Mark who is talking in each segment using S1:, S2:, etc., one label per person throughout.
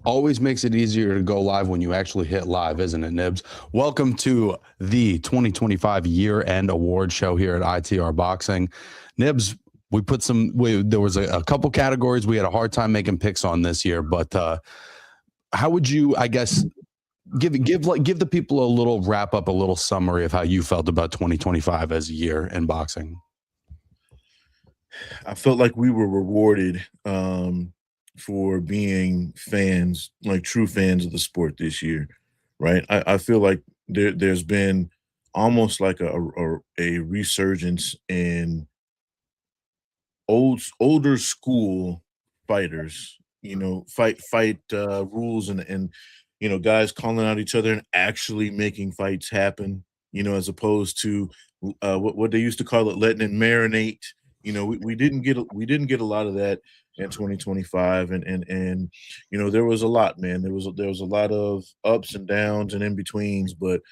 S1: Always makes it easier to go live when you actually hit live, isn't it, Nibs? Welcome to the 2025 year-end award show here at ITR Boxing. Nibs, there was a couple categories we had a hard time making picks on this year, but how would you, I guess, give the people a little wrap up, a little summary of how you felt about 2025 as a year in boxing?
S2: I felt like we were rewarded for being fans, like true fans of the sport this year, right? I feel like there's been almost like a resurgence in older school fighters, fight rules and guys calling out each other and actually making fights happen, as opposed to what they used to call it, letting it marinate. We didn't get a lot of that in 2025, and there was a lot, man. There was a lot of ups and downs and in betweens, but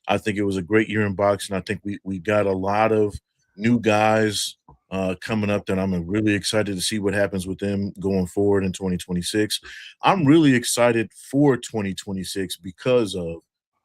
S2: I think it was a great year in boxing. I think we got a lot of new guys coming up that I'm really excited to see what happens with them going forward in 2026. I'm really excited for 2026 because of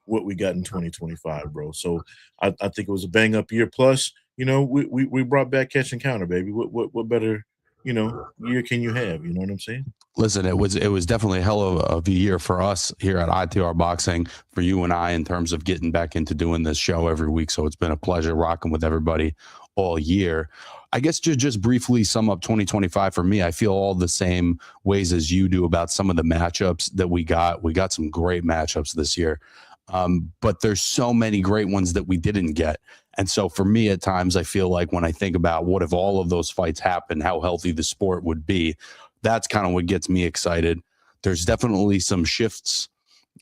S2: what we got in 2025, bro. So I think it was a bang up year. Plus, we brought back catch and counter, baby. What better year can you have? You know what I'm saying?
S1: Listen, it was definitely a hell of a year for us here at ITR Boxing, for you and I, in terms of getting back into doing this show every week. So it's been a pleasure rocking with everybody all year. I guess to just briefly sum up 2025 for me, I feel all the same ways as you do about some of the matchups that we got. We got some great matchups this year. But there's so many great ones that we didn't get. And so for me, at times, I feel like when I think about what if all of those fights happened, how healthy the sport would be, that's kind of what gets me excited. There's definitely some shifts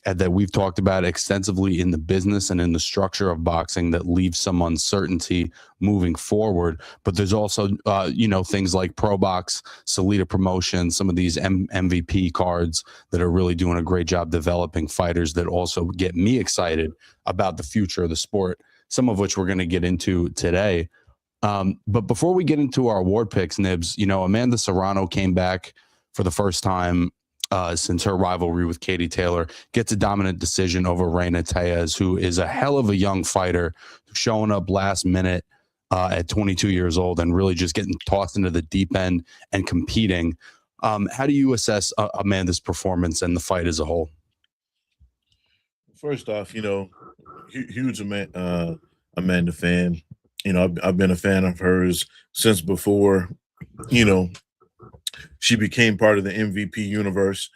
S1: that we've talked about extensively in the business and in the structure of boxing that leaves some uncertainty moving forward. But there's also, things like ProBox, Salida Promotion, some of these MVP cards that are really doing a great job developing fighters that also get me excited about the future of the sport, some of which we're going to get into today. But before we get into our award picks, Nibs, Amanda Serrano came back for the first time since her rivalry with Katie Taylor, gets a dominant decision over Reina Tejas, who is a hell of a young fighter, showing up last minute at 22 years old and really just getting tossed into the deep end and competing. How do you assess Amanda's performance and the fight as a whole?
S2: First off, huge Amanda fan. I've been a fan of hers since before, you know, she became part of the MVP universe.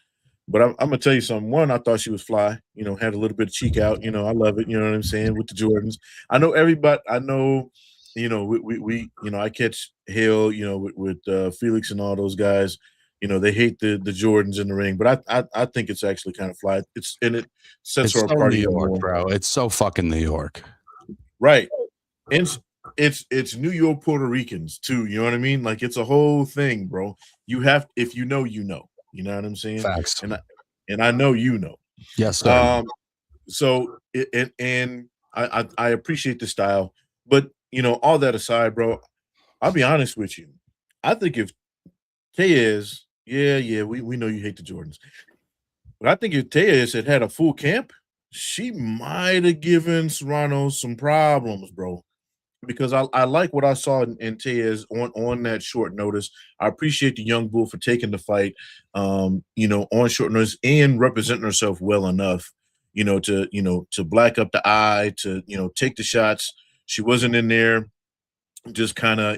S2: But I'm gonna tell you something. One, I thought she was fly. Had a little bit of cheek out. I love it. You know what I'm saying with the Jordans. I know everybody. I know. We I catch hell. With Felix and all those guys. They hate the Jordans in the ring, but I think it's actually kind of fly. It sets
S1: It's
S2: her
S1: so
S2: apart
S1: New
S2: even
S1: York,
S2: more.
S1: bro. It's so fucking New York.
S2: Right. And it's New York Puerto Ricans too. You know what I mean? Like it's a whole thing, bro. You have if you know, you know. You know what I'm saying?
S1: Facts.
S2: And I know you know.
S1: Yes, sir.
S2: Um, and I appreciate the style, but all that aside, bro, I'll be honest with you. I think if Tellez, yeah, we know you hate the Jordans, but I think if Tellez had a full camp, she might have given Serrano some problems, bro. Because I like what I saw in Tellez on that short notice. I appreciate the young bull for taking the fight, on short notice and representing herself well enough, to black up the eye, to take the shots. She wasn't in there just kind of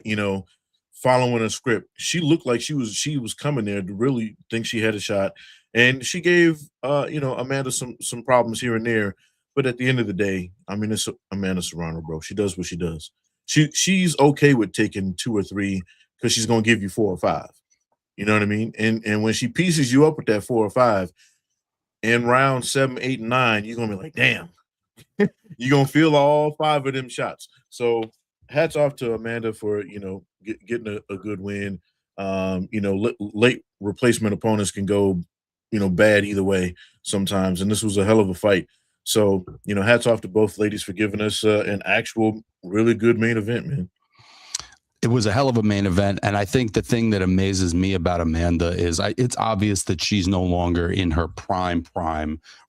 S2: following a script. She looked like she was coming there to really think she had a shot, and she gave Amanda some problems here and there. But at the end of the day, I mean, it's Amanda Serrano, bro. She does what she does. She's okay with taking two or three because she's gonna give you four or five. You know what I mean? And when she pieces you up with that four or five in round 7, 8, and 9, you're gonna be like, damn, you're gonna feel all five of them shots. So hats off to Amanda for getting a good win. Late replacement opponents can go bad either way sometimes, and this was a hell of a fight. So hats off to both ladies for giving us an actual really good main event, man.
S1: It was a hell of a main event. And I think the thing that amazes me about Amanda is it's obvious that she's no longer in her prime,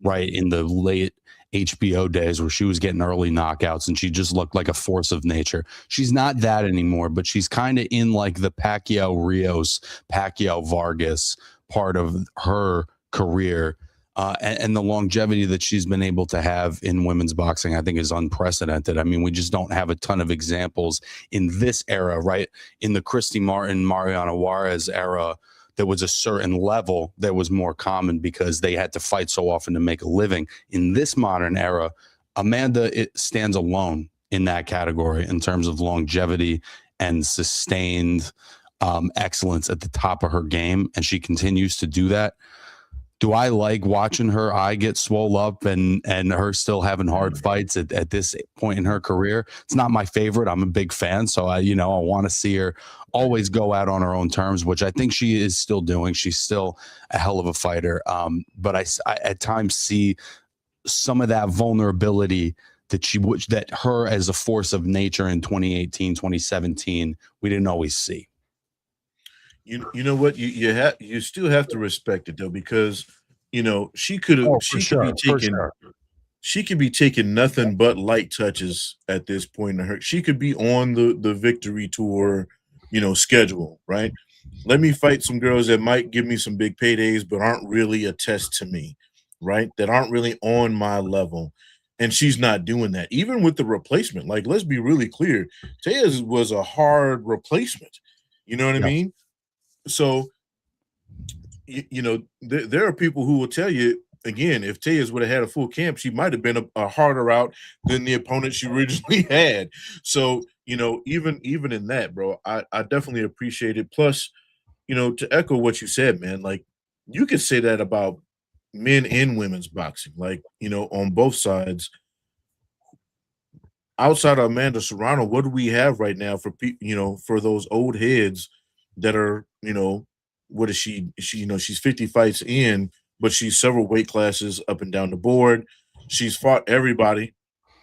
S1: right? In the late HBO days where she was getting early knockouts and she just looked like a force of nature. She's not that anymore, but she's kind of in like the Pacquiao Rios, Pacquiao Vargas part of her career. And the longevity that she's been able to have in women's boxing, I think, is unprecedented. I mean, we just don't have a ton of examples in this era, right? In the Christy Martin, Mariana Juarez era, there was a certain level that was more common because they had to fight so often to make a living. In this modern era, Amanda stands alone in that category in terms of longevity and sustained excellence at the top of her game, and she continues to do that. Do I like watching her eye get swole up and her still having hard fights at this point in her career? It's not my favorite. I'm a big fan, so I want to see her always go out on her own terms, which I think she is still doing. She's still a hell of a fighter, but I at times see some of that vulnerability that her as a force of nature in 2018, 2017, we didn't always see.
S2: You know what? You still have to respect it though, because she could be taking nothing but light touches at this point in her. She could be on the victory tour, schedule, right? Let me fight some girls that might give me some big paydays, but aren't really a test to me, right? That aren't really on my level. And she's not doing that. Even with the replacement, like, let's be really clear. Tejas was a hard replacement. You know what I mean? So, there are people who will tell you, again, if Tejas would have had a full camp, she might have been a harder out than the opponent she originally had. So, even in that, bro, I definitely appreciate it. Plus, to echo what you said, man, like, you could say that about men and women's boxing, like, on both sides. Outside of Amanda Serrano, what do we have right now for for those old heads that are, what is she, she's 50 fights in, but she's several weight classes up and down the board. She's fought everybody.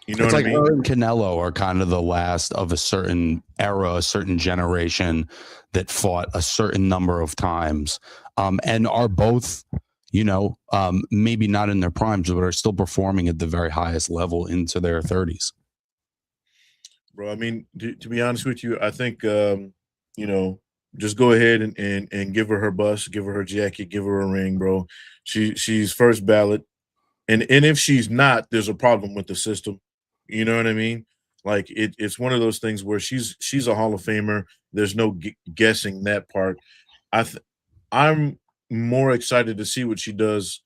S1: It's like her and Canelo are kind of the last of a certain era, a certain generation that fought a certain number of times, and are both, maybe not in their primes, but are still performing at the very highest level into their 30s.
S2: Bro, I mean, to be honest with you, I think, just go ahead and give her bus, give her her jacket, give her a ring, bro. She's first ballot, and if she's not, there's a problem with the system. You know what I mean? Like, it's one of those things where she's a Hall of Famer. There's no guessing that part. I'm more excited to see what she does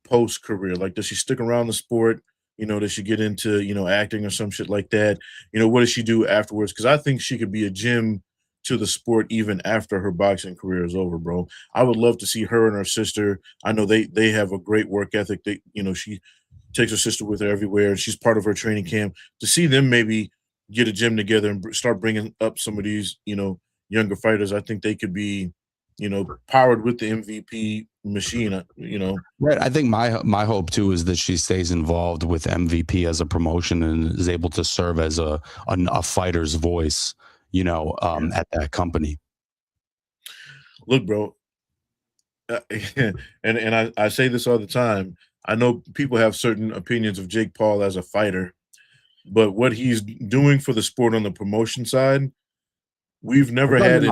S2: post career. Like, does she stick around the sport? Does she get into acting or some shit like that? What does she do afterwards? Because I think she could be a gem to the sport even after her boxing career is over, bro. I would love to see her and her sister. I know they have a great work ethic. She takes her sister with her everywhere. She's part of her training camp. To see them maybe get a gym together and start bringing up some of these, younger fighters, I think they could be, powered with the MVP machine,
S1: Right. I think my hope too is that she stays involved with MVP as a promotion and is able to serve as a fighter's voice, at that company.
S2: Look, bro, and I say this all the time. I know people have certain opinions of Jake Paul as a fighter, but what he's doing for the sport on the promotion side, we've never had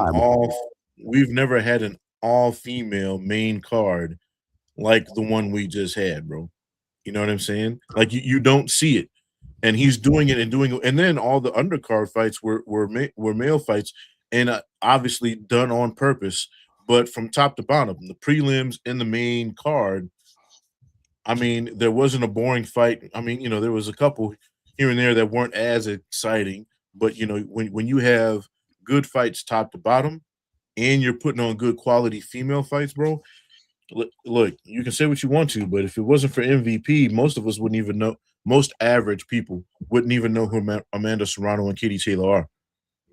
S2: an all-female main card like the one we just had, bro. You know what I'm saying? Like, you don't see it, and he's doing it, and then all the undercard fights were male fights, and obviously done on purpose. But from top to bottom, the prelims and the main card, I mean, there wasn't a boring fight. I mean, there was a couple here and there that weren't as exciting, but when you have good fights top to bottom, and you're putting on good quality female fights, bro. Look, you can say what you want to, but if it wasn't for MVP, most of us wouldn't even know. Most average people wouldn't even know who Amanda Serrano and Katie Taylor are.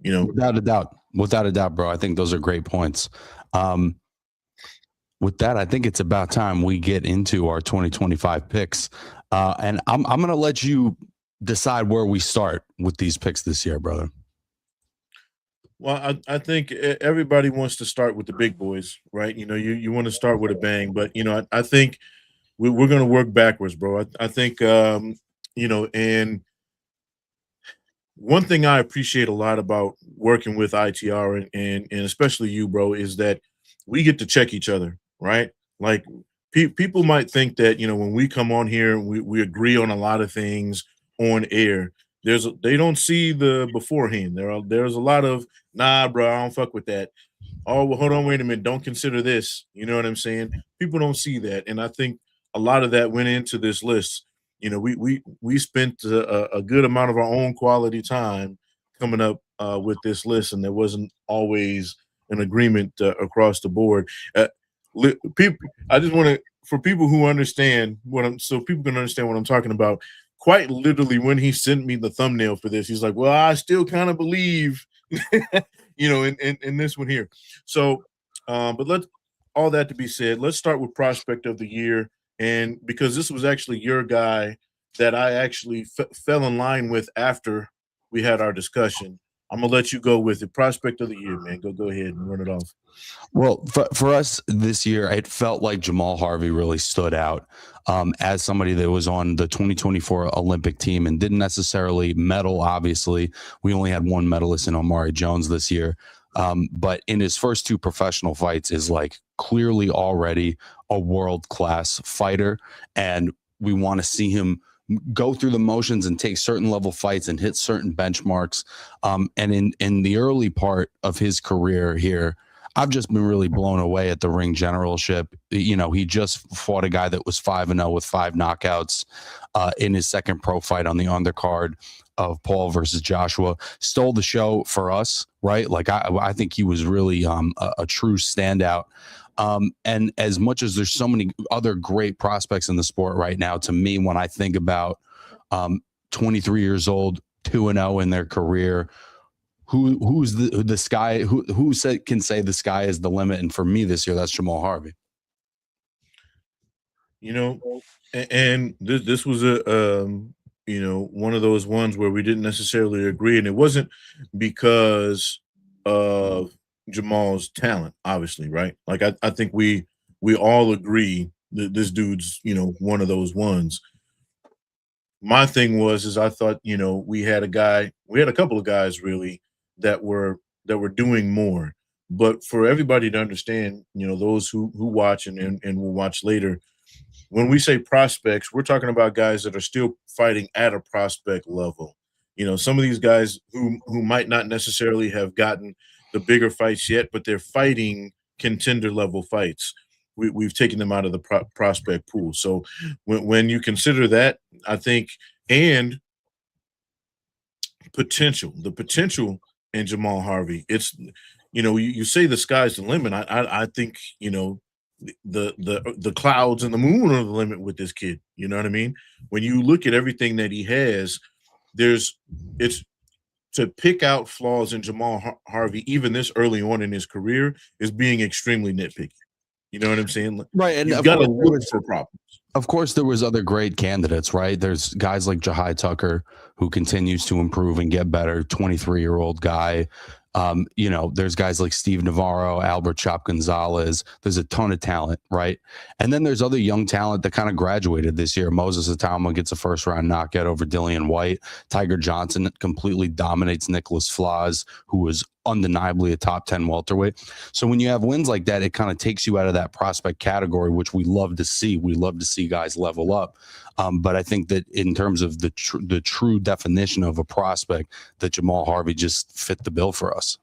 S1: Without a doubt, bro. I think those are great points. With that, I think it's about time we get into our 2025 picks, and I'm going to let you decide where we start with these picks this year, brother.
S2: Well, I think everybody wants to start with the big boys, right? You want to start with a bang, but I think we're going to work backwards, bro. I think and one thing I appreciate a lot about working with ITR and especially you, bro, is that we get to check each other, right? Like people might think that when we come on here, we agree on a lot of things on air. They don't see the beforehand. There's a lot of nah, bro, I don't fuck with that. Oh, well, hold on, wait a minute. Don't consider this. You know what I'm saying? People don't see that, and I think a lot of that went into this list. We spent a good amount of our own quality time coming up with this list, and there wasn't always an agreement across the board. People, I just want to for people who understand so people can understand what I'm talking about. Quite literally, when he sent me the thumbnail for this, he's like, "Well, I still kind of believe." In this one here. So, but let's all that to be said, let's start with prospect of the year. And because this was actually your guy that I actually fell in line with after we had our discussion, I'm gonna let you go with the prospect of the year, man. Go ahead and run it off.
S1: Well, for us this year, it felt like Jamal Harvey really stood out as somebody that was on the 2024 Olympic team and didn't necessarily medal. Obviously, we only had one medalist in Omari Jones this year. But in his first two professional fights is like clearly already a world-class fighter. And we want to see him go through the motions and take certain level fights and hit certain benchmarks. And in the early part of his career here, I've just been really blown away at the ring generalship. He just fought a guy that was 5-0 with 5 knockouts in his second pro fight on the undercard of Paul versus Joshua. Stole the show for us, right? Like I think he was really a true standout. And as much as there's so many other great prospects in the sport right now, to me, when I think about 23 years old, 2-0 in their career, who's the sky? Who can say the sky is the limit? And for me this year, that's Jamal Harvey.
S2: And this was one of those ones where we didn't necessarily agree, and it wasn't because of Jamal's talent, obviously, right? Like I think we all agree that this dude's one of those ones. My thing is I thought we had a couple of guys really that were doing more, but for everybody to understand, those who watch and will watch later, when we say prospects, we're talking about guys that are still fighting at a prospect level. Some of these guys who might not necessarily have gotten the bigger fights yet, but they're fighting contender level fights. We've taken them out of the prospect pool. So when you consider that, I think, and the potential in Jamal Harvey, it's you say the sky's the limit. I think the clouds and the moon are the limit with this kid. You know what I mean? When you look at everything that he has, it's to pick out flaws in Jamal Harvey, even this early on in his career, is being extremely nitpicky. You know what I'm saying?
S1: Right. And
S2: you've got to look for problems.
S1: Of course, there was other great candidates, right? There's guys like Jahai Tucker, who continues to improve and get better, 23-year-old guy. There's guys like Steve Navarro, Albert Chop Gonzalez. There's a ton of talent, right? And then there's other young talent that kind of graduated this year. Moses Atama gets a first-round knockout over Dillian White. Tiger Johnson completely dominates Nicholas Flaz, who was undeniably a top 10 welterweight. So when you have wins like that, it kind of takes you out of that prospect category, which we love to see. We love to see guys level up. But I think that in terms of the true definition of a prospect, that Jamal Harvey just fit the bill for us.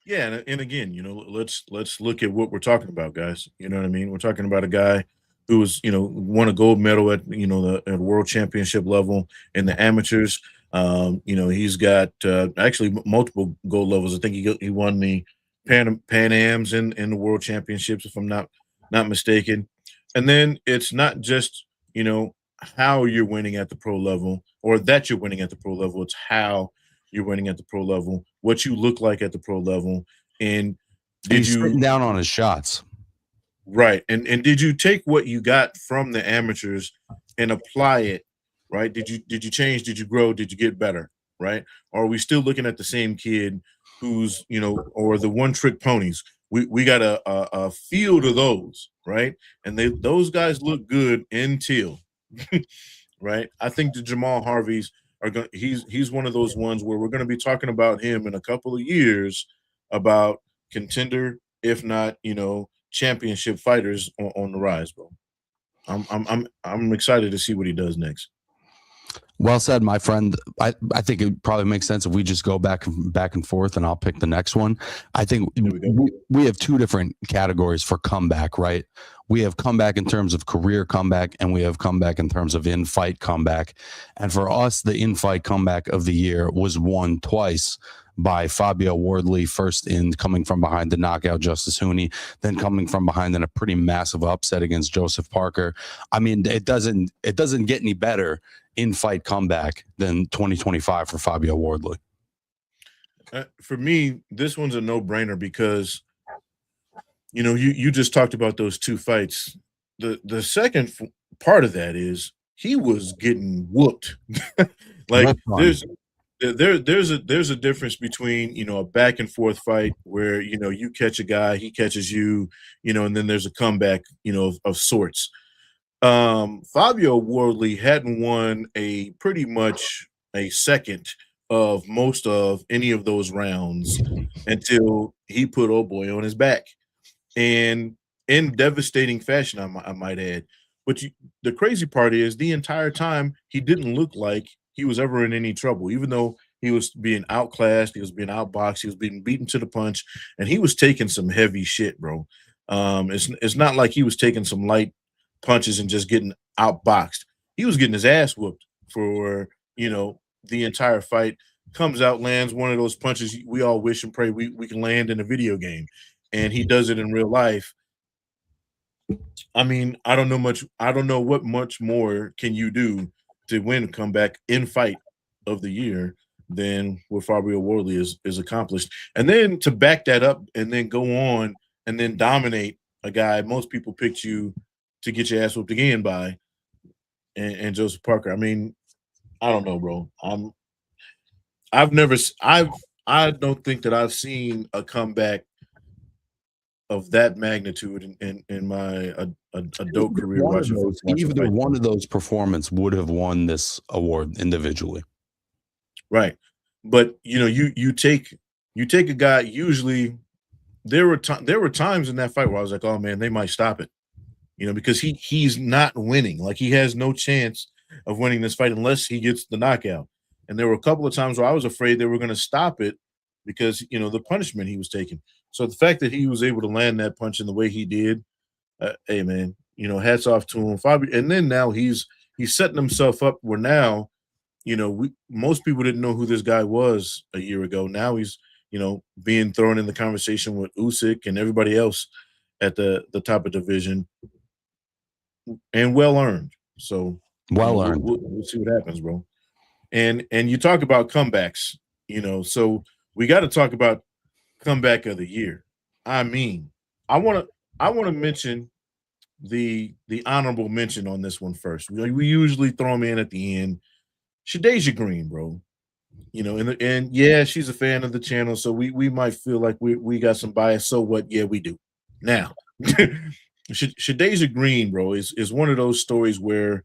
S2: Yeah, and again, let's look at what we're talking about, guys. You know what I mean? We're talking about a guy who was, won a gold medal at at world championship level in the amateurs. He's got actually multiple gold levels. I think he won the Pan Ams in the world championships, if I'm not mistaken. And then it's not just how you're winning at the pro level or that you're winning at the pro level. It's how you're winning at the pro level, what you look like at the pro level, and
S1: he's sitting down on his shots.
S2: Right. And did you take what you got from the amateurs and apply it? Right. Did you change? Did you grow? Did you get better? Right. Or are we still looking at the same kid who's, or the one trick ponies. We got a field of those, right? And those guys look good until right. I think the Jamal Harveys are going. He's one of those ones where we're going to be talking about him in a couple of years about contender, if not, championship fighters on the rise, bro. I'm excited to see what he does next.
S1: Well said, my friend. I think it probably makes sense if we just go back and forth, and I'll pick the next one. I think we have two different categories for comeback, right? We have comeback in terms of career comeback, and we have comeback in terms of in-fight comeback. And for us, the in-fight comeback of the year was won twice by Fabio Wardley, first in coming from behind to knock out Justice Hooney, then coming from behind in a pretty massive upset against Joseph Parker. I mean, it doesn't get any better in-fight comeback than 2025 for Fabio Wardley.
S2: For me, this one's a no-brainer because you just talked about those two fights. The second part of that is he was getting whooped. Like there's a difference between a back and forth fight where you catch a guy, he catches you, and then there's a comeback of sorts. Fabio Wardley hadn't won pretty much a second of most of any of those rounds until he put old boy on his back, and in devastating fashion, I might add. But the crazy part is the entire time he didn't look like he was ever in any trouble, even though he was being outclassed, he was being outboxed, he was being beaten to the punch, and he was taking some heavy shit, bro. It's not like he was taking some light punches and just getting outboxed. He was getting his ass whooped for the entire fight. Comes out, lands one of those punches we all wish and pray we can land in a video game, and he does it in real life. I mean, I don't know what much more can you do to win comeback in fight of the year than what Fabio Wardley is accomplished. And then to back that up and then go on and then dominate a guy most people picked you to get your ass whooped again by, and Joseph Parker. I mean, I don't know, bro. I don't think that I've seen a comeback of that magnitude in my adult career.
S1: Either one of those performances would have won this award individually,
S2: right? But you take a guy. Usually, there were times in that fight where I was like, oh man, they might stop it, because he's not winning. Like he has no chance of winning this fight unless he gets the knockout. And there were a couple of times where I was afraid they were going to stop it because the punishment he was taking. So the fact that he was able to land that punch in the way he did, hey man, hats off to him, Fabio. And then now he's setting himself up where now, most people didn't know who this guy was a year ago. Now he's being thrown in the conversation with Usyk and everybody else at the top of division, and well earned. So
S1: well earned.
S2: We'll see what happens, bro. And you talk about comebacks, so we got to talk about comeback of the year. I mean, I want to mention the honorable mention on this one first. We usually throw them in at the end. Shadasia Green, bro. And yeah, she's a fan of the channel, so we might feel like we got some bias. So what? Yeah, we do. Now, Shadasia Green, bro, is one of those stories where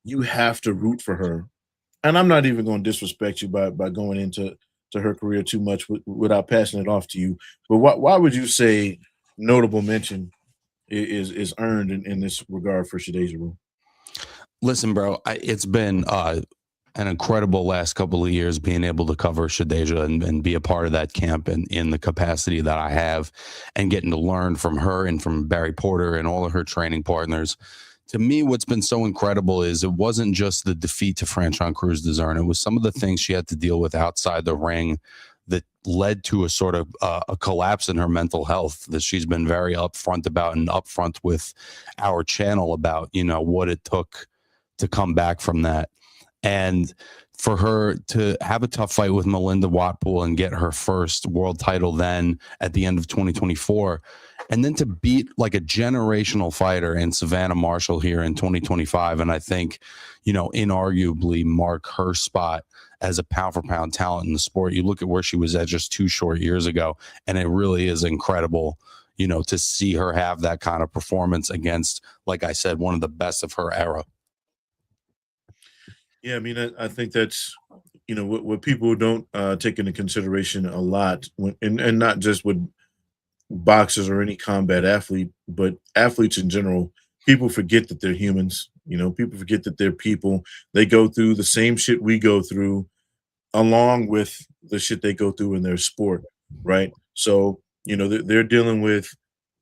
S2: you have to root for her. And I'm not even going to disrespect you by going into her career too much without passing it off to you. But why would you say notable mention is earned in this regard for Shadasia?
S1: Listen, bro, it's been an incredible last couple of years being able to cover Shadasia and be a part of that camp and in the capacity that I have, and getting to learn from her and from Barry Porter and all of her training partners. To me, what's been so incredible is it wasn't just the defeat to Franchon Crews-Dezurn. It was some of the things she had to deal with outside the ring that led to a sort of a collapse in her mental health that she's been very upfront about, and upfront with our channel about, what it took to come back from that. And for her to have a tough fight with Melinda Watpool and get her first world title then at the end of 2024, and then to beat like a generational fighter in Savannah Marshall here in 2025. And I think, inarguably mark her spot as a pound for pound talent in the sport. You look at where she was at just 2 short years ago, and it really is incredible, to see her have that kind of performance against, like I said, one of the best of her era.
S2: Yeah, I mean, I think that's what people don't take into consideration a lot and not just with boxers or any combat athlete, but athletes in general. People forget that they're humans. People forget that they're people. They go through the same shit we go through, along with the shit they go through in their sport, right? So they're dealing with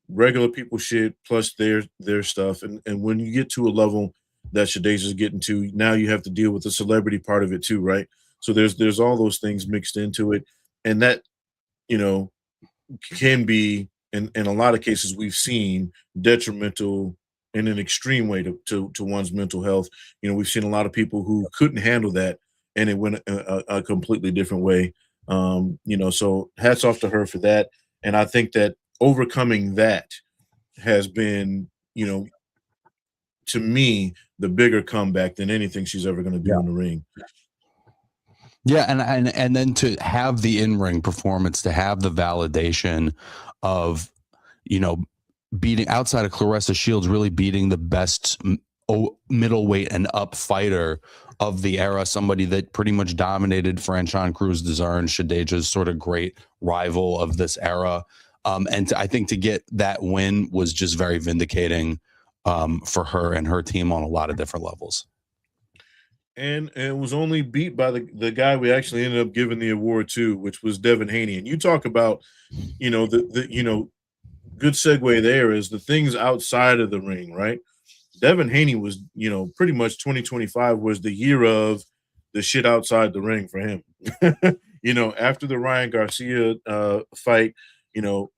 S2: regular people shit plus their stuff, and when you get to a level that Shadaza's getting to, now you have to deal with the celebrity part of it too, right? So there's all those things mixed into it, and that you know can be in a lot of cases we've seen detrimental in an extreme way to one's mental health. We've seen a lot of people who couldn't handle that and it went a completely different way. So hats off to her for that. And I think that overcoming that has been, to me, the bigger comeback than anything she's ever going to do in the ring.
S1: Yeah, and then to have the in-ring performance, to have the validation of, beating outside of Claressa Shields, really beating the best middleweight and up fighter of the era, somebody that pretty much dominated Franchon Crews-Dezurn, Shadeja's sort of great rival of this era. And I think to get that win was just very vindicating for her and her team on a lot of different levels.
S2: And it was only beat by the guy we actually ended up giving the award to, which was Devin Haney. And you talk about, good segue there is the things outside of the ring, right? Devin Haney was, pretty much 2025 was the year of the shit outside the ring for him. After the Ryan Garcia fight,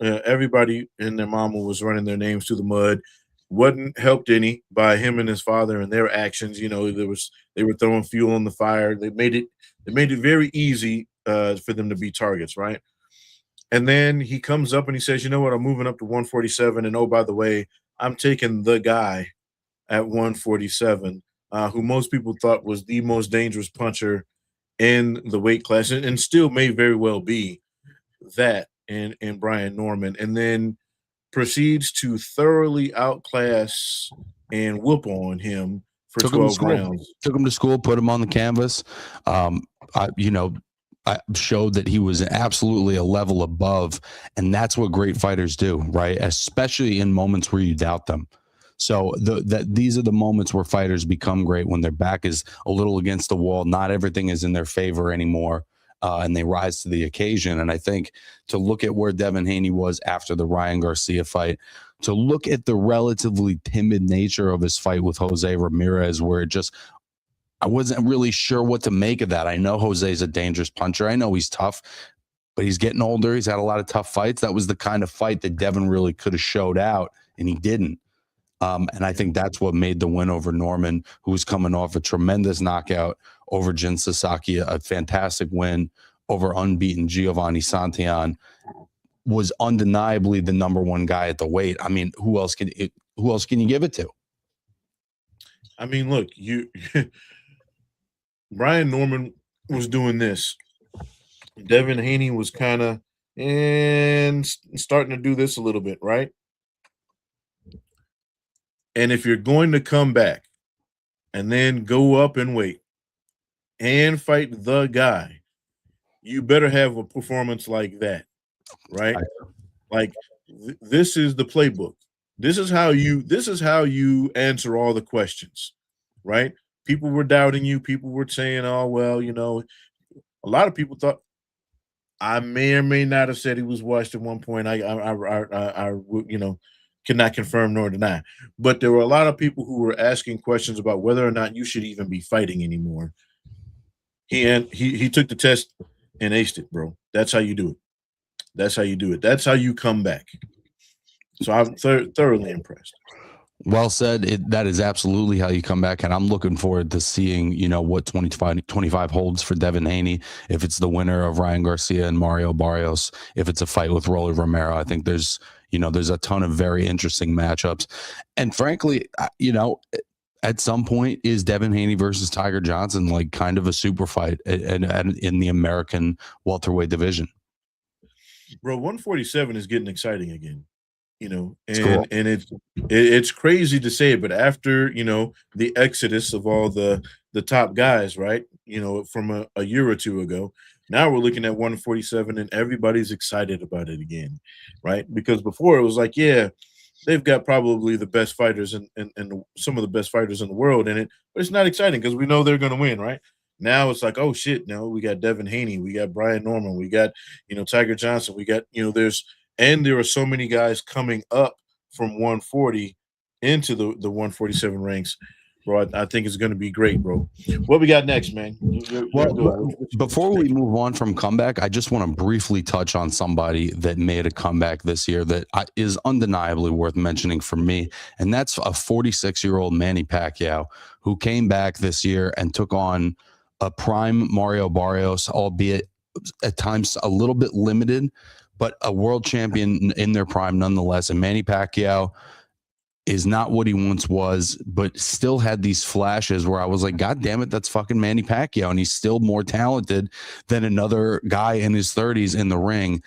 S2: everybody and their mama was running their names through the mud. Wasn't helped any by him and his father and their actions. They were throwing fuel on the fire. They made it very easy for them to be targets, right? And then he comes up and he says, "You know what? I'm moving up to 147, and oh, by the way, I'm taking the guy at 147, who most people thought was the most dangerous puncher in the weight class, and still may very well be that in Brian Norman." And then proceeds to thoroughly outclass and whoop on him for 12 rounds.
S1: Took him to school, put him on the canvas. I showed that he was absolutely a level above, and that's what great fighters do, right? Especially in moments where you doubt them. So these are the moments where fighters become great, when their back is a little against the wall. Not everything is in their favor anymore. And they rise to the occasion. And I think to look at where Devin Haney was after the Ryan Garcia fight, to look at the relatively timid nature of his fight with Jose Ramirez, where I wasn't really sure what to make of that. I know Jose's a dangerous puncher. I know he's tough, but he's getting older. He's had a lot of tough fights. That was the kind of fight that Devin really could have showed out, and he didn't. And I think that's what made the win over Norman, who was coming off a tremendous knockout over Jin Sasaki, a fantastic win over unbeaten Giovanni Santillan, was undeniably the number one guy at the weight. I mean, who else can you give it to?
S2: I mean, look, Brian Norman was doing this. Devin Haney was kind of starting to do this a little bit, right? And if you're going to come back and then go up and weight and fight the guy, you better have a performance like that, right? Like this is the playbook. This is how you answer all the questions, right? People were doubting you. People were saying, "Oh, well, a lot of people thought I may or may not have said he was washed at one point. I cannot confirm nor deny. But there were a lot of people who were asking questions about whether or not you should even be fighting anymore. He took the test and aced it, bro. That's how you do it. That's how you do it. That's how you come back. So I'm thoroughly impressed.
S1: Well said. That is absolutely how you come back, and I'm looking forward to seeing, what 2025 holds for Devin Haney. If it's the winner of Ryan Garcia and Mario Barrios, if it's a fight with Rolly Romero, I think there's, There's a ton of very interesting matchups. And frankly, at some point, is Devin Haney versus Tiger Johnson like kind of a super fight in the American welterweight division?
S2: Bro, 147 is getting exciting again.
S1: It's cool.
S2: And it's crazy to say it, but after the exodus of all the top guys, right? From a year or two ago, now we're looking at 147 and everybody's excited about it again, right? Because before it was like, yeah, they've got probably the best fighters and some of the best fighters in the world in it, but it's not exciting because we know they're going to win, right? Now it's like, oh shit, no, we got Devin Haney, we got Brian Norman, we got Tiger Johnson, we got there are so many guys coming up from 140 into the 147 ranks, bro. I think it's going to be great, bro. What we got next, man?
S1: Before we move on from comeback, I just want to briefly touch on somebody that made a comeback this year that is undeniably worth mentioning for me, and that's a 46-year-old Manny Pacquiao who came back this year and took on a prime Mario Barrios, albeit at times a little bit limited, but a world champion in their prime nonetheless. And Manny Pacquiao is not what he once was, but still had these flashes where I was like, God damn it, that's fucking Manny Pacquiao. And he's still more talented than another guy in his 30s in the ring.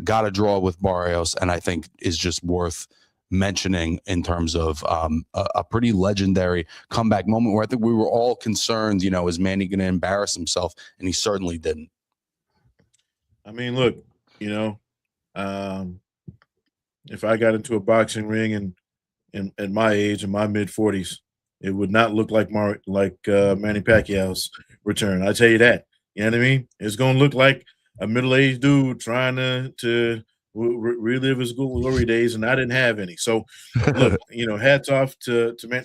S1: Got a draw with Barrios, and I think is just worth mentioning in terms of a pretty legendary comeback moment where I think we were all concerned, is Manny going to embarrass himself? And he certainly didn't.
S2: I mean, look, if I got into a boxing ring and at my age, in my mid-40s, it would not look like Manny Pacquiao's return. I tell you that. You know what I mean? It's gonna look like a middle-aged dude trying to relive his glory days, and I didn't have any. So, look, hats off to Manny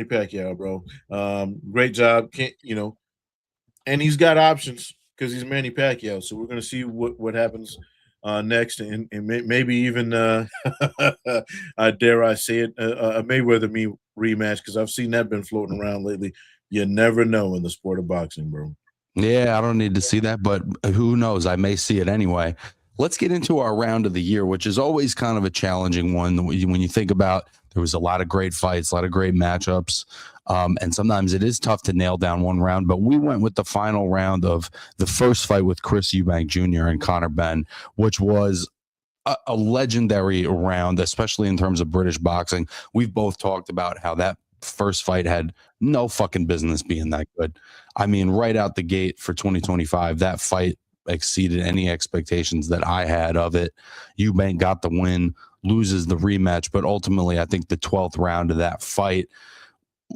S2: Pacquiao, bro. Great job. And he's got options because he's Manny Pacquiao. So we're gonna see what happens next, and maybe even dare I say it, a Mayweather me rematch, because I've seen that been floating around lately. You never know in the sport of boxing, bro.
S1: Yeah, I don't need to see that, but who knows? I may see it anyway. Let's get into our round of the year, which is always kind of a challenging one. When you think about, there was a lot of great fights, a lot of great matchups, and sometimes it is tough to nail down one round. But we went with the final round of the first fight with Chris Eubank Jr. and Conor Benn, which was a legendary round, especially in terms of British boxing. We've both talked about how that first fight had no fucking business being that good. I mean, right out the gate for 2025, that fight exceeded any expectations that I had of it. Eubank got the win, loses the rematch, but ultimately I think the 12th round of that fight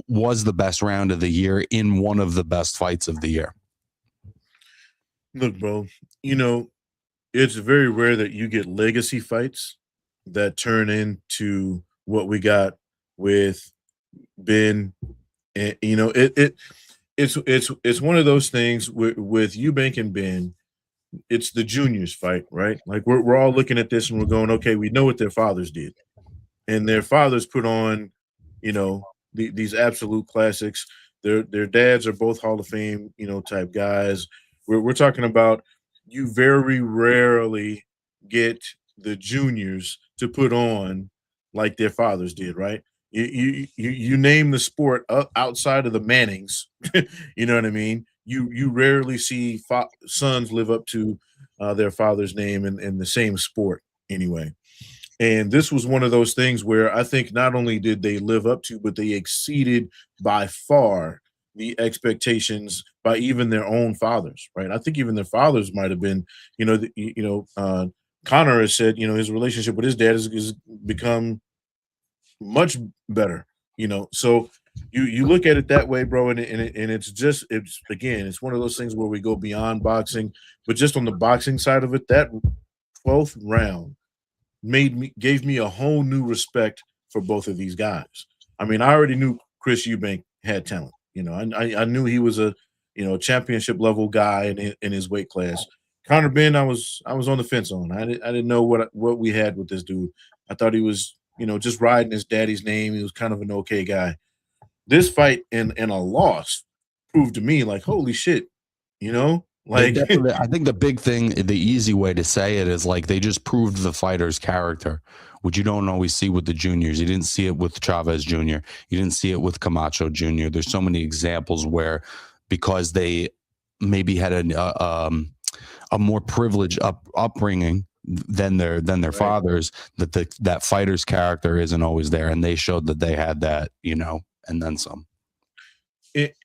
S1: was the best round of the year in one of the best fights of the year.
S2: Look, bro, it's very rare that you get legacy fights that turn into what we got with Ben. And, it's one of those things with Eubank and Ben. It's the juniors fight, right? Like we're all looking at this and we're going, okay, we know what their fathers did, and their fathers put on, these absolute classics. Their dads are both Hall of Fame, type guys. We're talking about, you very rarely get the juniors to put on like their fathers did, right? You name the sport outside of the Mannings, you know what I mean? You rarely see sons live up to their father's name in the same sport anyway. And this was one of those things where I think not only did they live up to, but they exceeded by far the expectations by even their own fathers, right? I think even their fathers might have been, Conor has said, his relationship with his dad has become much better, So you look at it that way, bro, and it's one of those things where we go beyond boxing, but just on the boxing side of it, that 12th round gave me a whole new respect for both of these guys. I mean, I already knew Chris Eubank had talent. I knew he was a championship level guy in his weight class. Conor Benn, I was on the fence on. I didn't know what we had with this dude. I thought he was just riding his daddy's name. He was kind of an okay guy. This fight and a loss proved to me like, holy shit,
S1: They
S2: Like,
S1: definitely, I think the big thing, the easy way to say it is like they just proved the fighter's character, which you don't always see with the juniors. You didn't see it with Chavez Jr. You didn't see it with Camacho Jr. There's so many examples where because they maybe had a more privileged upbringing than their
S2: right.
S1: fathers, that fighter's character isn't always there, and they showed that they had that, and then some.
S2: It,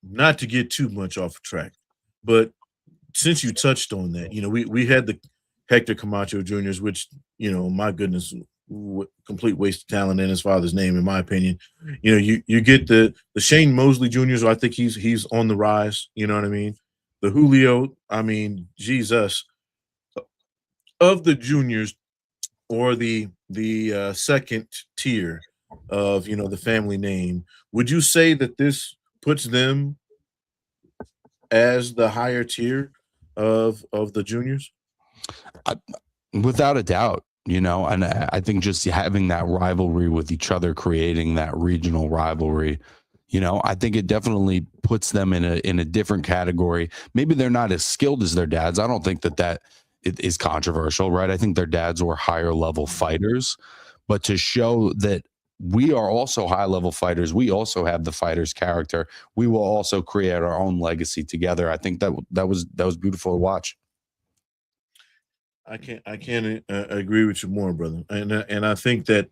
S2: not to get too much off track, but since you touched on that, we had the Hector Camacho Juniors, which, my goodness, complete waste of talent in his father's name, in my opinion. You get the Shane Mosley Juniors. I think he's on the rise. You know what I mean? The Julio. I mean, Jesus, of the juniors, or the second tier of the family name. Would you say that this puts them as the higher tier of the juniors?
S1: Without a doubt, and I think just having that rivalry with each other, creating that regional rivalry, I think it definitely puts them in a different category. Maybe they're not as skilled as their dads. I don't think that it is controversial, right? I think their dads were higher level fighters, but to show that we are also high level fighters, we also have the fighter's character. We will also create our own legacy together. I think that was beautiful to watch.
S2: I can't agree with you more, brother. And I think that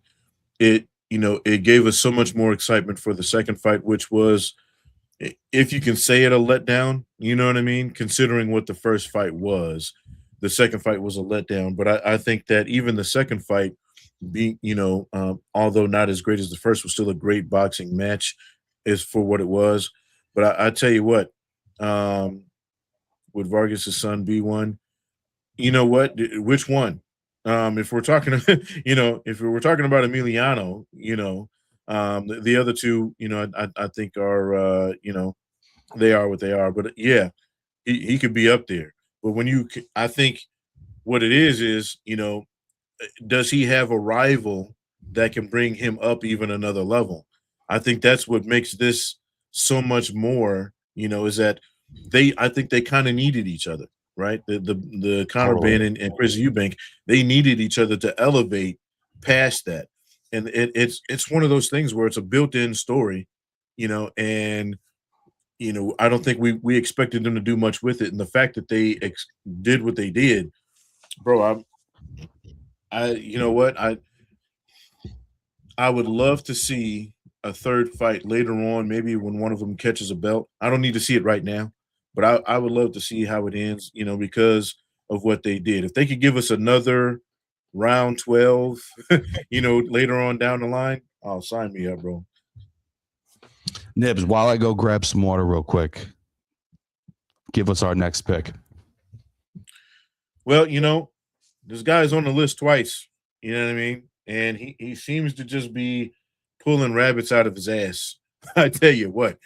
S2: it gave us so much more excitement for the second fight, which was, if you can say it, a letdown. You know what I mean? Considering what the first fight was, the second fight was a letdown. But I think that even the second fight, being although not as great as the first, was still a great boxing match, is for what it was. But I tell you what, um, with Vargas' son B1, you know what? Which one? If we're talking, if we were talking about Emiliano, the other two, I think are, they are what they are. But yeah, he could be up there. But I think what it is, does he have a rival that can bring him up even another level? I think that's what makes this so much more, is that I think they kind of needed each other, right? The Conor
S1: Totally.
S2: Ben and Chris Eubank, they needed each other to elevate past that. And it's one of those things where it's a built-in story, and I don't think we expected them to do much with it. And the fact that they did what they did, bro, you know what? I would love to see a third fight later on, maybe when one of them catches a belt. I don't need to see it right now, but I would love to see how it ends, because of what they did. If they could give us another round 12, later on down the line, oh, sign me up, bro.
S1: Nibs, while I go grab some water real quick, give us our next pick.
S2: Well, this guy's on the list twice. You know what I mean? And he seems to just be pulling rabbits out of his ass. I tell you what,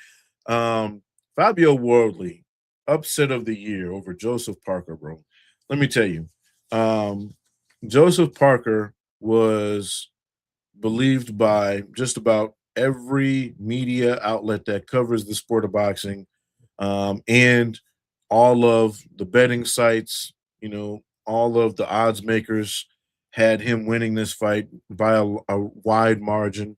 S2: Fabio Wardley, upset of the year over Joseph Parker, bro. Let me tell you, Joseph Parker was believed by just about every media outlet that covers the sport of boxing, and all of the betting sites, all of the odds makers had him winning this fight by a wide margin.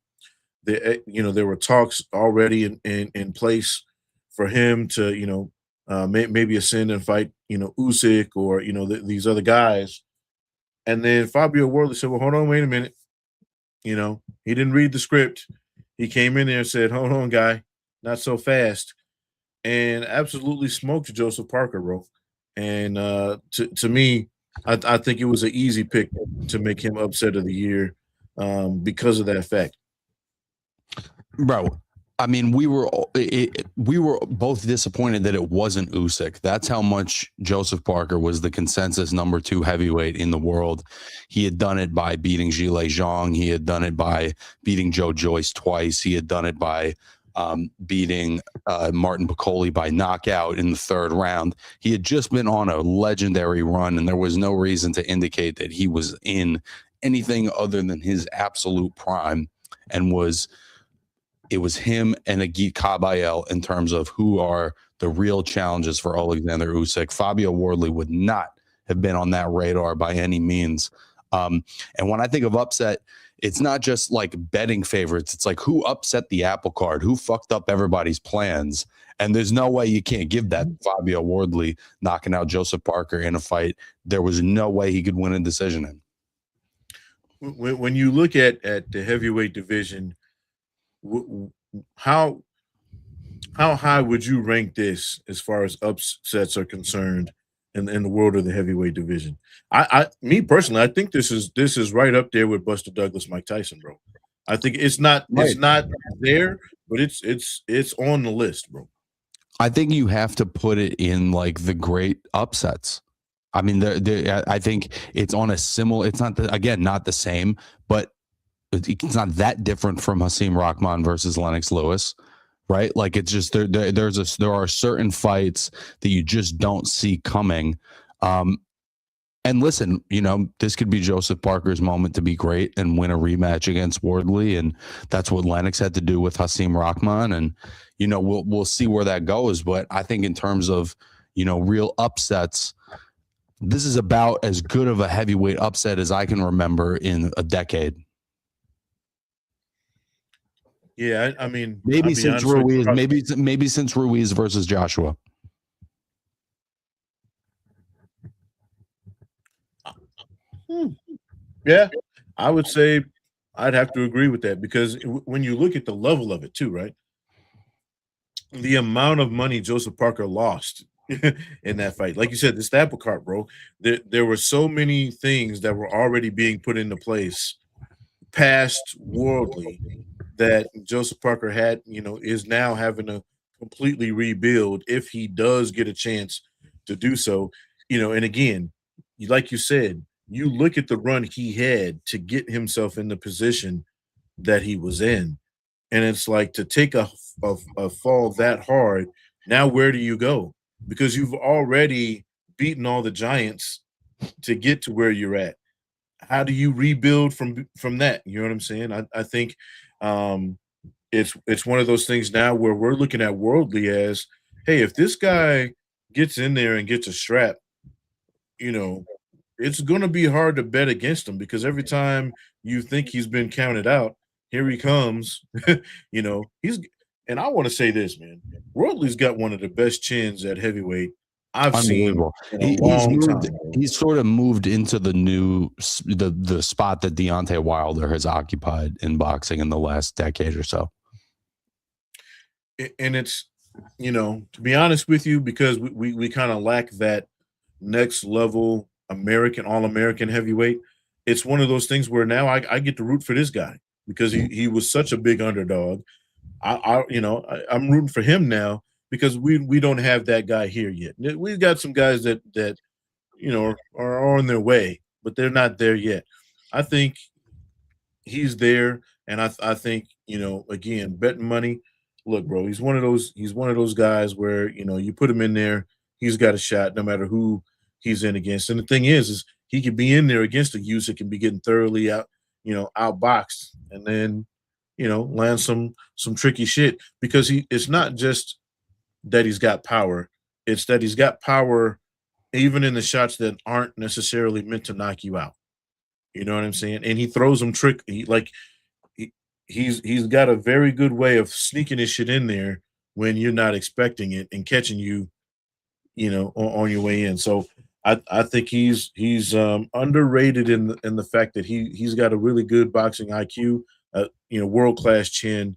S2: There were talks already in place for him to, maybe ascend and fight, Usyk, or these other guys. And then Fabio Wardley said, "Well, hold on, wait a minute." He didn't read the script. He came in there and said, "Hold on, guy, not so fast," and absolutely smoked Joseph Parker, bro. And to me, I think it was an easy pick to make him upset of the year, because of that fact.
S1: Bro, I mean, we were both disappointed that it wasn't Usyk. That's how much Joseph Parker was the consensus number 2 heavyweight in the world. He had done it by beating Zhilei Zhang. He had done it by beating Joe Joyce twice. He had done it by beating Martin Piccoli by knockout in the 3rd round. He had just been on a legendary run, and there was no reason to indicate that he was in anything other than his absolute prime, and was it was him and Agit Kabayel in terms of who are the real challenges for Alexander Usyk. Fabio Wardley would not have been on that radar by any means. And when I think of upset, it's not just like betting favorites. It's like who upset the apple cart, who fucked up everybody's plans. And there's no way you can't give that Fabio Wardley knocking out Joseph Parker in a fight. There was no way he could win a decision in.
S2: When you look at the heavyweight division, how high would you rank this as far as upsets are concerned in the world of the heavyweight division? Me personally, I think this is right up there with Buster Douglas, Mike Tyson, bro. I think it's not there, but it's on the list, bro.
S1: I think you have to put it in like the great upsets. I mean, I think it's on a similar. It's not not the same, but it's not that different from Hasim Rahman versus Lennox Lewis, right? Like it's just there are certain fights that you just don't see coming. And listen, this could be Joseph Parker's moment to be great and win a rematch against Wardley, and that's what Lennox had to do with Hasim Rahman, and we'll see where that goes. But I think in terms of real upsets, this is about as good of a heavyweight upset as I can remember in a decade.
S2: Yeah, I mean,
S1: maybe since Ruiz, maybe since Ruiz versus Joshua.
S2: Yeah, I would say I'd have to agree with that, because when you look at the level of it too, right? The amount of money Joseph Parker lost in that fight. Like you said, the apple cart, bro. There were so many things that were already being put into place past Wardley that Joseph Parker had, is now having to completely rebuild if he does get a chance to do so. And again, like you said, you look at the run he had to get himself in the position that he was in, and it's like, to take a fall that hard, now where do you go? Because you've already beaten all the giants to get to where you're at. How do you rebuild from that? You know what I'm saying? I think it's one of those things now where we're looking at Wardley as, hey, if this guy gets in there and gets a strap, it's going to be hard to bet against him, because every time you think he's been counted out, here he comes. And I want to say this, man. Wardley's got one of the best chins at heavyweight I've seen in a long time.
S1: He's sort of moved into the new the spot that Deontay Wilder has occupied in boxing in the last decade or so.
S2: And it's, to be honest with you, because we kind of lack that next level all-American heavyweight, it's one of those things where now I get to root for this guy, because he was such a big underdog. I'm rooting for him now, because we don't have that guy here yet. We've got some guys that are on their way, but they're not there yet. I think he's there, and I think, again, betting money. Look, bro, he's one of those guys where, you put him in there, he's got a shot no matter who he's in against. And the thing is he could be in there against a Usyk and be getting thoroughly outboxed, and then land some tricky shit, because it's not just that he's got power, it's that he's got power even in the shots that aren't necessarily meant to knock you out. You know what I'm saying? And he throws them he's got a very good way of sneaking his shit in there when you're not expecting it and catching you, on your way in. So I think he's underrated in the fact that he's got a really good boxing IQ, world-class chin,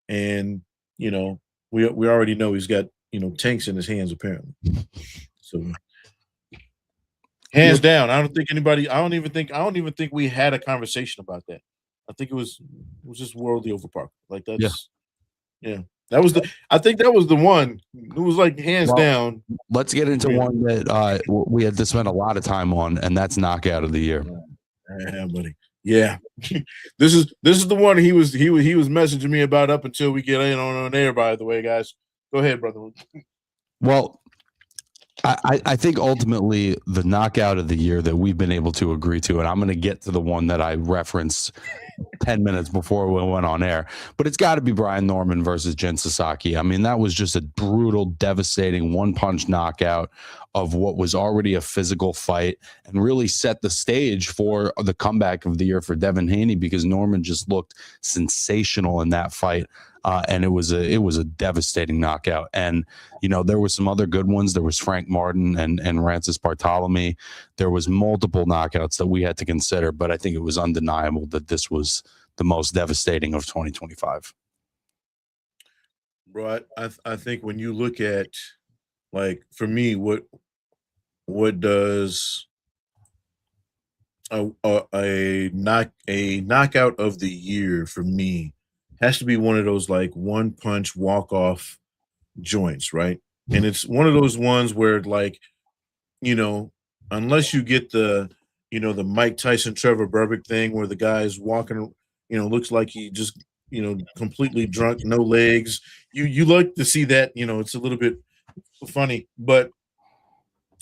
S2: and we already know he's got tanks in his hands apparently. So hands down, I don't even think we had a conversation about that. I think it was just Wardley over Parker. Like that's yeah. I think that was the one. It was like hands down.
S1: Let's get into one that we had to spend a lot of time on, and that's knockout of the year.
S2: Yeah, buddy. Yeah, this is the one he was messaging me about up until we get in on air. By the way, guys, go ahead, brother.
S1: Well, I think ultimately the knockout of the year that we've been able to agree to, and I'm going to get to the one that I referenced 10 minutes before we went on air, but it's got to be Brian Norman versus Jen Psaki. I mean, that was just a brutal, devastating one-punch knockout of what was already a physical fight and really set the stage for the comeback of the year for Devin Haney, because Norman just looked sensational in that fight. And it was a devastating knockout. And, you know, there were some other good ones. There was Frank Martin and Rancis Bartolome. There was multiple knockouts that we had to consider, but I think it was undeniable that this was the most devastating of 2025.
S2: Bro, I think when you look at, like, for me, what does a knockout of the year for me has to be one of those like one punch walk off joints, right? And it's one of those ones where, like, you know, unless you get the, you know, the Mike Tyson Trevor Berbick thing where the guy's walking, you know, looks like he just, you know, completely drunk, no legs. You like to see that, you know, it's a little bit funny, but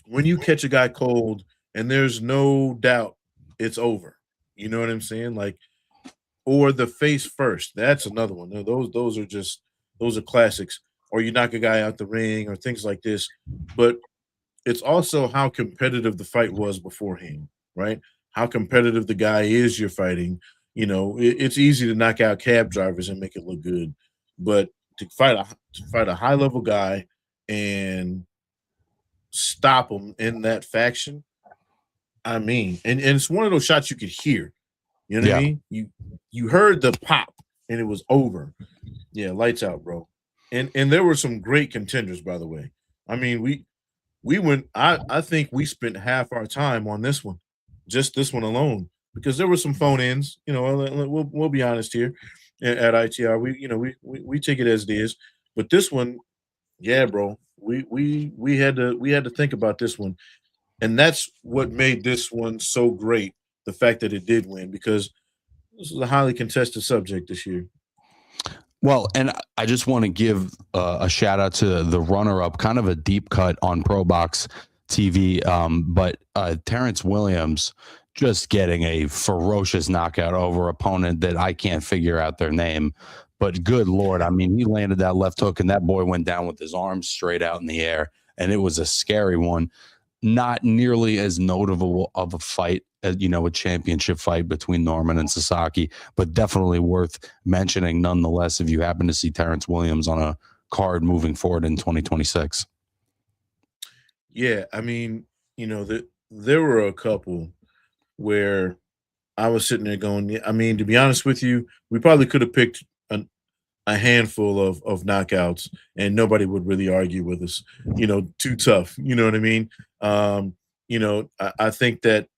S2: when you catch a guy cold and there's no doubt it's over, you know what I'm saying? Like, or the face first. That's another one. Those are just, those are classics. Or you knock a guy out the ring or things like this. But it's also how competitive the fight was beforehand, right? How competitive the guy is you're fighting. You know, it's easy to knock out cab drivers and make it look good, but to fight a high level guy and stop him in that faction, I mean, and it's one of those shots you could hear. You know what I
S1: Yeah.
S2: mean? You heard the pop and it was over. Yeah, lights out, bro. And there were some great contenders, by the way. I mean, we went. I think we spent half our time on this one, just this one alone, because there were some phone ins. You know, we'll be honest here at ITR. We take it as it is, but this one, yeah, bro, we had to think about this one, and that's what made this one so great. The fact that it did win, because this is a highly contested subject this year.
S1: Well, and I just want to give a shout out to the runner up, kind of a deep cut on Pro Box TV. But Terrence Williams just getting a ferocious knockout over opponent that I can't figure out their name. But good Lord, I mean, he landed that left hook and that boy went down with his arms straight out in the air. And it was a scary one. Not nearly as notable of a fight as, you know, a championship fight between Norman and Psaki, but definitely worth mentioning nonetheless if you happen to see Terrence Williams on a card moving forward in 2026.
S2: Yeah, I mean, there were a couple where I was sitting there going, yeah, I mean, to be honest with you, we probably could have picked a handful of knockouts and nobody would really argue with us, too tough. You know what I mean? I think that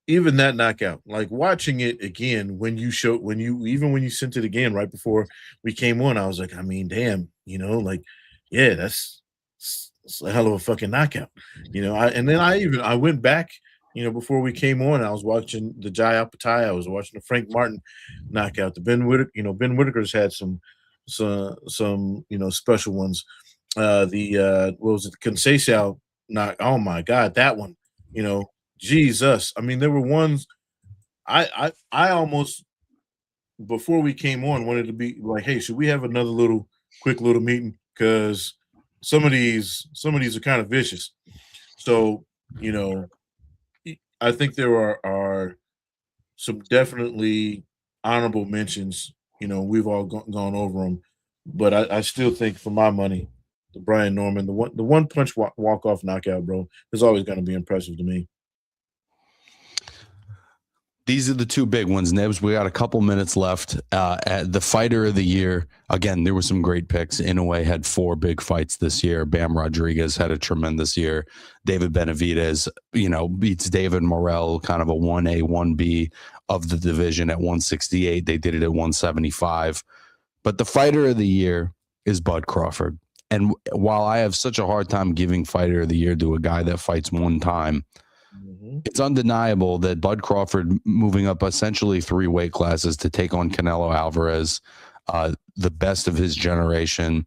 S2: even that knockout, like watching it again, when you sent it again right before we came on, I was like, I mean, damn, like, yeah, that's a hell of a fucking knockout. And then I went back, before we came on, I was watching the Jai Alpatai, I was watching the Frank Martin knockout. The Ben Whitaker, Ben Whitaker's had some special ones. What was it, the Conceição knock? Oh my god, that one, Jesus. I mean, there were ones I almost, before we came on, wanted to be like, hey, should we have another quick little meeting? Because some of these are kind of vicious. So, I think there are some definitely honorable mentions. We've all gone over them, but I still think, for my money, the Brian Norman, the one punch walk off knockout, bro, is always going to be impressive to me.
S1: These are the two big ones, Nibs. We got a couple minutes left. At the fighter of the year, again, there were some great picks. Inoue had 4 big fights this year. Bam Rodriguez had a tremendous year. David Benavidez, beats David Morrell, kind of a 1A, 1B of the division at 168. They did it at 175. But the fighter of the year is Bud Crawford. And while I have such a hard time giving fighter of the year to a guy that fights one time, it's undeniable that Bud Crawford, moving up essentially 3 weight classes to take on Canelo Alvarez, the best of his generation,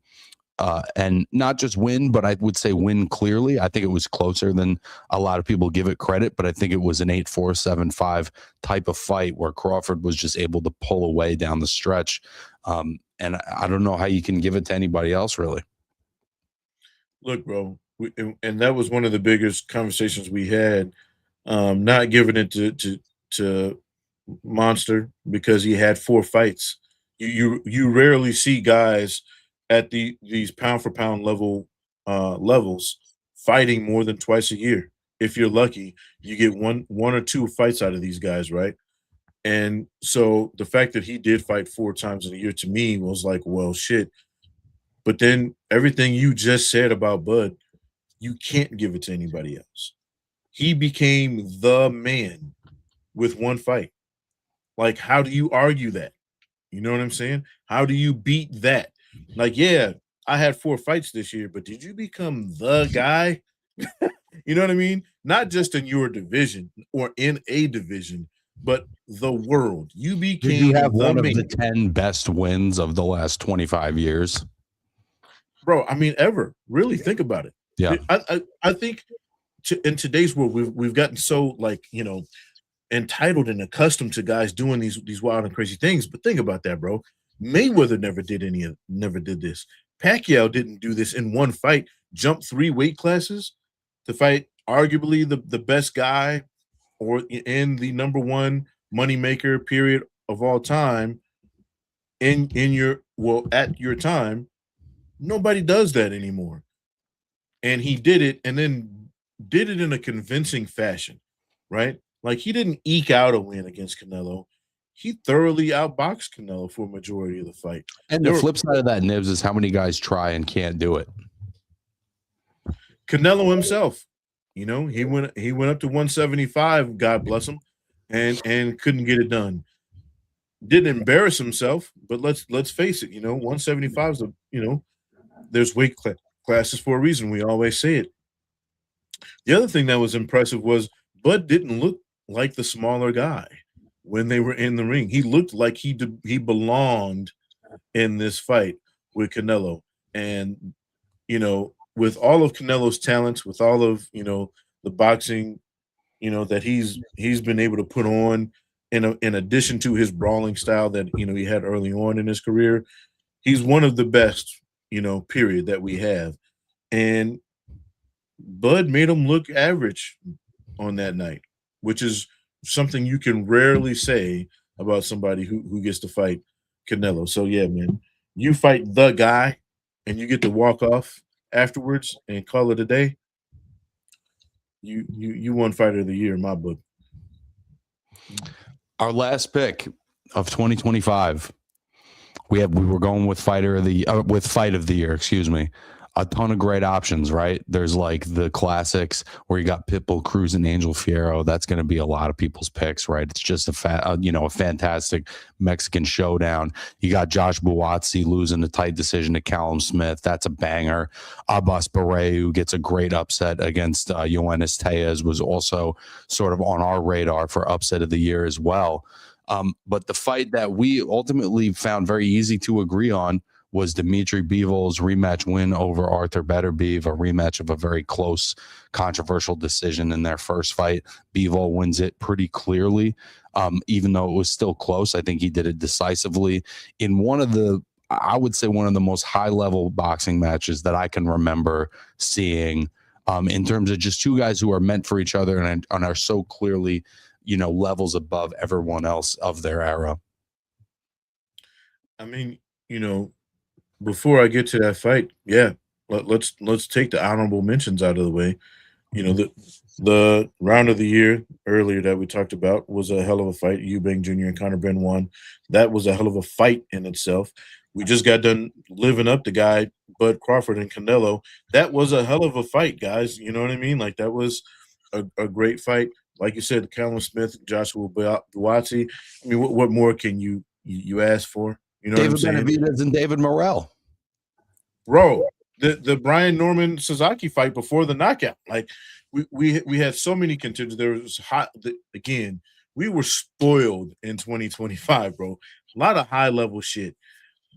S1: and not just win, but I would say win clearly. I think it was closer than a lot of people give it credit, but I think it was an 8-4, 7-5 type of fight where Crawford was just able to pull away down the stretch. And I don't know how you can give it to anybody else, really.
S2: Look, bro, and that was one of the biggest conversations we had. Not giving it to Monster because he had 4 fights. You rarely see guys at these pound for pound levels fighting more than twice a year. If you're lucky, you get one or two fights out of these guys, right? And so the fact that he did fight 4 times in a year to me was like, well, shit. But then everything you just said about Bud, you can't give it to anybody else. He became the man with 1 fight. Like, how do you argue that? You know what I'm saying? How do you beat that? Like, yeah, I had 4 fights this year, but did you become the guy? You know what I mean? Not just in your division or in a division, but the world. You
S1: Did you
S2: became
S1: have
S2: the
S1: one of
S2: man.
S1: the 10 best wins of the last 25 years?
S2: Bro, I mean, ever. Really think about it.
S1: Yeah.
S2: I think in today's world, we've gotten so, like, you know, entitled and accustomed to guys doing these wild and crazy things. But think about that, bro. Mayweather never did this. Pacquiao didn't do this in 1 fight. Jump 3 weight classes to fight arguably the best guy or in the number 1 moneymaker period of all time in your at your time. Nobody does that anymore. And he did it and then did it in a convincing fashion, right? Like, he didn't eke out a win against Canelo. He thoroughly outboxed Canelo for a majority of the fight.
S1: And the flip side of that, Nibs, is how many guys try and can't do it.
S2: Canelo himself, you know, he went up to 175, God bless him, and couldn't get it done. Didn't embarrass himself, but let's face it, you know, 175 is there's weight classes for a reason. We always say it. The other thing that was impressive was Bud didn't look like the smaller guy when they were in the ring. He looked like he belonged in this fight with Canelo. And, you know, with all of Canelo's talents, with all of, you know, the boxing, you know, that he's been able to put on in addition to his brawling style that, you know, he had early on in his career, he's one of the best, you know, period, that we have. And Bud made him look average on that night, which is something you can rarely say about somebody who gets to fight Canelo. So yeah, man, you fight the guy and you get to walk off afterwards and call it a day. You won fighter of the year in my book.
S1: Our last pick of 2025, we were going with fight of the year, excuse me. A ton of great options, right? There's like the classics where you got Pitbull, Cruz, and Angel Fierro. That's going to be a lot of people's picks, right? It's just a fantastic Mexican showdown. You got Josh Buatsi losing a tight decision to Callum Smith. That's a banger. Abbas Barreu gets a great upset against Yoenis Tejas, was also sort of on our radar for upset of the year as well. But the fight that we ultimately found very easy to agree on was Dimitri Bivol's rematch win over Arthur Beterbiev, a rematch of a very close, controversial decision in their first fight. Bivol wins it pretty clearly, even though it was still close. I think he did it decisively in one of the most high-level boxing matches that I can remember seeing, in terms of just two guys who are meant for each other and are so clearly, you know, levels above everyone else of their era.
S2: I mean, you know, before I get to that fight, yeah, let's take the honorable mentions out of the way. You know, the round of the year earlier that we talked about was a hell of a fight. Eubank Jr. and Conor Benn won. That was a hell of a fight in itself. We just got done living up the guy, Bud Crawford and Canelo. That was a hell of a fight, guys. You know what I mean? Like, that was a great fight. Like you said, Callum Smith, Joshua Buatsi. I mean, what more can you ask for? You know,
S1: David Benavidez and David Morrell.
S2: Bro, the Brian Norman Sasaki fight before the knockout. Like, we had so many contenders. There was again, we were spoiled in 2025, bro. A lot of high level shit.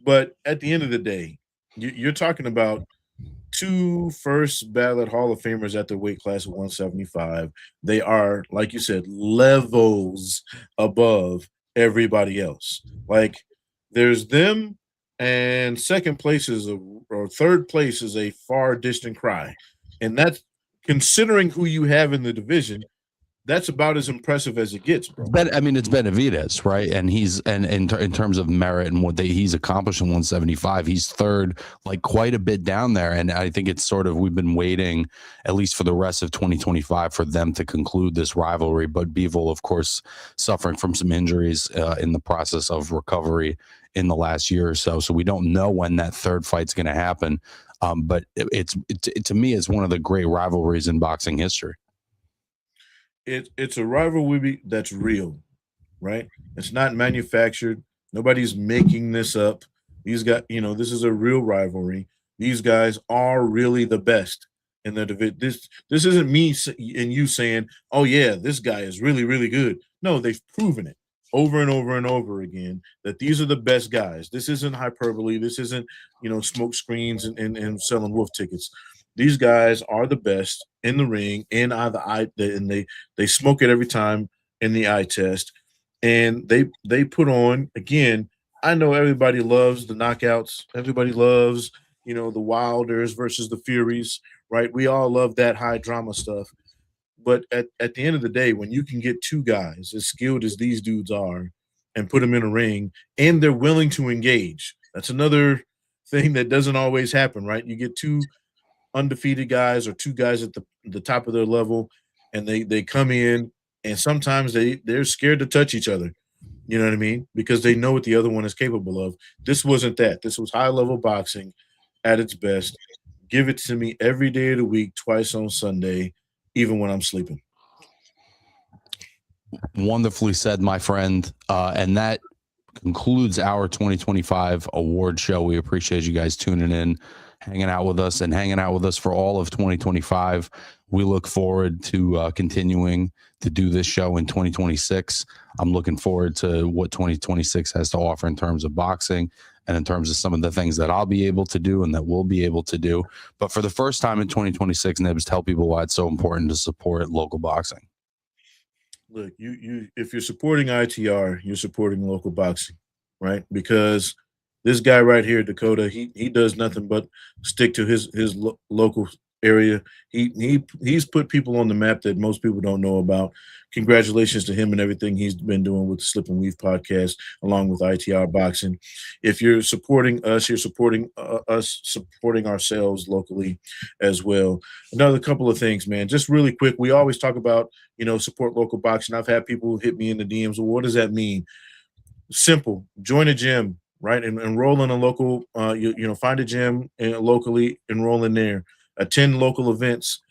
S2: But at the end of the day, you're talking about two first ballot Hall of Famers at the weight class of 175. They are, like you said, levels above everybody else. Like there's them, and second place is or third place is a far distant cry, and that's considering who you have in the division. That's about as impressive as it gets, bro.
S1: I mean, it's Benavidez, right? And he's and in terms of merit and what he's accomplished in 175, he's third, like quite a bit down there. And I think it's sort of we've been waiting, at least for the rest of 2025, for them to conclude this rivalry. But Bivol, of course, suffering from some injuries in the process of recovery in the last year or so. So we don't know when that third fight's going to happen. But to me, it's one of the great rivalries in boxing history.
S2: It's a rivalry that's real, right? It's not manufactured. Nobody's making this up. These guys, this is a real rivalry. These guys are really the best in the division. This isn't me and you saying, "Oh yeah, this guy is really really good." No, they've proven it over and over and over again that these are the best guys. This isn't hyperbole. This isn't smoke screens and selling wolf tickets. These guys are the best in the ring and they smoke it every time in the eye test, and they put on again. I know everybody loves the knockouts. Everybody loves the Wilders versus the Furies, right? We all love that high drama stuff. But at the end of the day, when you can get two guys as skilled as these dudes are and put them in a ring and they're willing to engage, that's another thing that doesn't always happen, right? You get two undefeated guys or two guys at the top of their level, and they come in, and sometimes they're scared to touch each other. You know what I mean? Because they know what the other one is capable of. This wasn't that. This was high level boxing at its best. Give it to me every day of the week, twice on Sunday, even when I'm sleeping.
S1: Wonderfully said, my friend. And that concludes our 2025 award show. We appreciate you guys tuning in, hanging out with us, and hanging out with us for all of 2025. We look forward to continuing to do this show in 2026. I'm looking forward to what 2026 has to offer in terms of boxing and in terms of some of the things that I'll be able to do and that we'll be able to do. But for the first time in 2026, Nibs, tell people why it's so important to support local boxing.
S2: Look, you if you're supporting ITR, you're supporting local boxing, right? Because this guy right here, Dakota, he does nothing but stick to his local area. He's put people on the map that most people don't know about. Congratulations to him and everything he's been doing with the Slip and Weave podcast, along with ITR Boxing. If you're supporting us, you're supporting us supporting ourselves locally as well. Another couple of things, man. Just really quick, we always talk about support local boxing. I've had people hit me in the DMs. Well, what does that mean? Simple. Join a gym, right? And enroll in a local. Find a gym locally, enroll in there. Attend local events.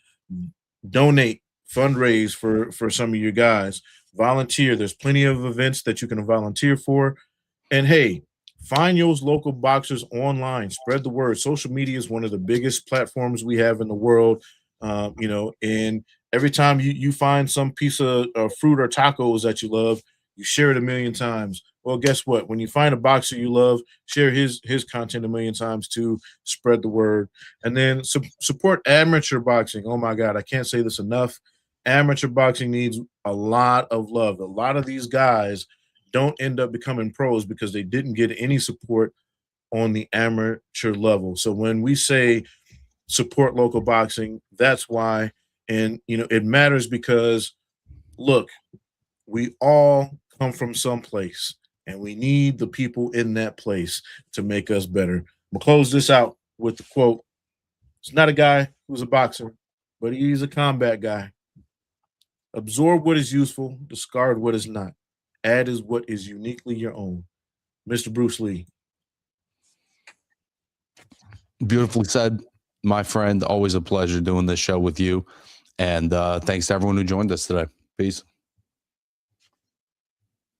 S2: Donate. Fundraise for some of your guys. Volunteer. There's plenty of events that you can volunteer for. And hey, find those local boxers online. Spread the word. Social media is one of the biggest platforms we have in the world. And every time you find some piece of fruit or tacos that you love, you share it a million times. Well, guess what? When you find a boxer you love, share his content a million times too. Spread the word. And then support amateur boxing. Oh, my God. I can't say this enough. Amateur boxing needs a lot of love. A lot of these guys don't end up becoming pros because they didn't get any support on the amateur level. So when we say support local boxing, that's why. And, it matters because, look, we all come from someplace, and we need the people in that place to make us better. We'll close this out with the quote. It's not a guy who's a boxer, but he's a combat guy. Absorb what is useful, discard what is not. Add is what is uniquely your own. Mr. Bruce Lee.
S1: Beautifully said, my friend. Always a pleasure doing this show with you. And thanks to everyone who joined us today. Peace.